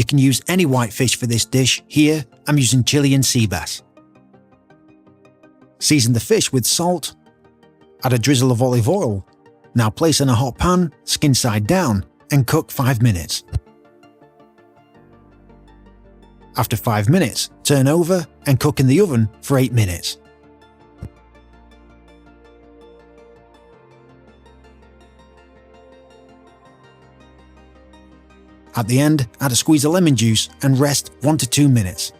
You can use any white fish for this dish. Here, I'm using Chilean sea bass. Season the fish with salt. Add a drizzle of olive oil. Now place in a hot pan, skin side down, and cook 5 minutes. After 5 minutes, turn over and cook in the oven for 8 minutes. At the end, add a squeeze of lemon juice and rest 1 to 2 minutes.